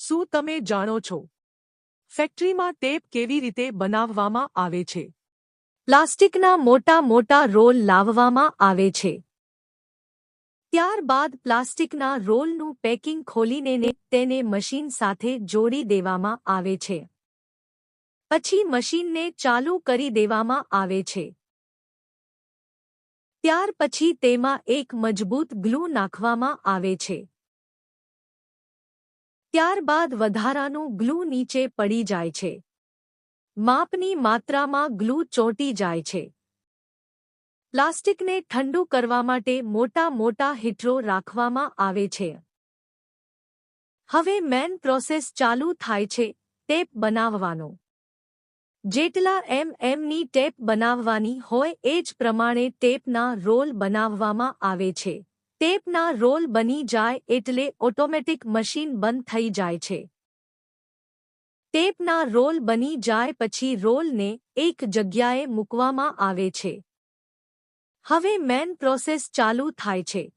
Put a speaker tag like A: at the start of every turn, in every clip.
A: શું તમે જાણો છો ફેક્ટરીમાં ટેપ કેવી રીતે બનાવવામાં આવે છે?
B: પ્લાસ્ટિકના મોટા મોટા રોલ લાવવામાં આવે છે. ત્યારબાદ પ્લાસ્ટિકના રોલનું પેકિંગ ખોલીને તેને મશીન સાથે જોડી દેવામાં આવે છે. પછી મશીનને ચાલુ કરી દેવામાં આવે છે. ત્યાર પછી તેમાં એક મજબૂત ગ્લુ નાખવામાં આવે છે. ત્યારબાદ વધારાનું ગ્લુ નીચે પડી જાય છે. માપની માત્રામાં ગ્લુ ચોંટી જાય છે. પ્લાસ્ટિકને ઠંડુ કરવા માટે મોટા મોટા હીટરો રાખવામાં આવે છે. હવે મેન પ્રોસેસ ચાલુ થાય છે ટેપ બનાવવાનો. જેટલા એમએમની ટેપ બનાવવાની હોય એ જ પ્રમાણે ટેપના રોલ બનાવવામાં આવે છે. ટેપના રોલ બની જાય એટલે ઓટોમેટિક મશીન બંધ થઈ જાય છે. ટેપના રોલ બની જાય પછી રોલને એક જગ્યાએ મૂકવામાં આવે છે. હવે મેન પ્રોસેસ ચાલુ થાય છે.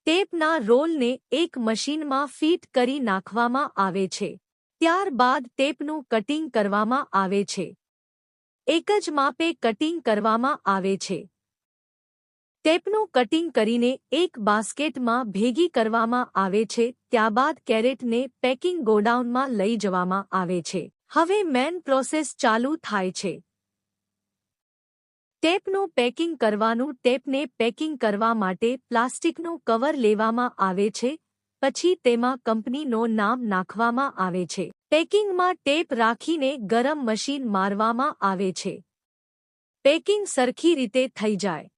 B: ટેપના રોલને એક મશીનમાં ફીટ કરી નાખવામાં આવે છે. ત્યારબાદ ટેપનું કટિંગ કરવામાં આવે છે. એક જ માપે કટિંગ કરવામાં આવે છે. ટેપનું કટિંગ કરીને એક બાસ્કેટમાં ભેગી કરવામાં આવે છે. ત્યારબાદ કેરેટને પેકિંગ ગોડાઉનમાં લઈ જવામાં આવે છે. હવે મેન પ્રોસેસ ચાલુ થાય છે. ટેપનું પેકિંગ કરવાનું. ટેપને પેકિંગ કરવા માટે પ્લાસ્ટિકનું કવર લેવામાં આવે છે. પછી તેમાં કંપનીનું નામ નાખવામાં આવે છે. પેકિંગમાં ટેપ રાખીને ગરમ મશીન મારવામાં આવે છે. પેકિંગ સરખી રીતે થઈ જાય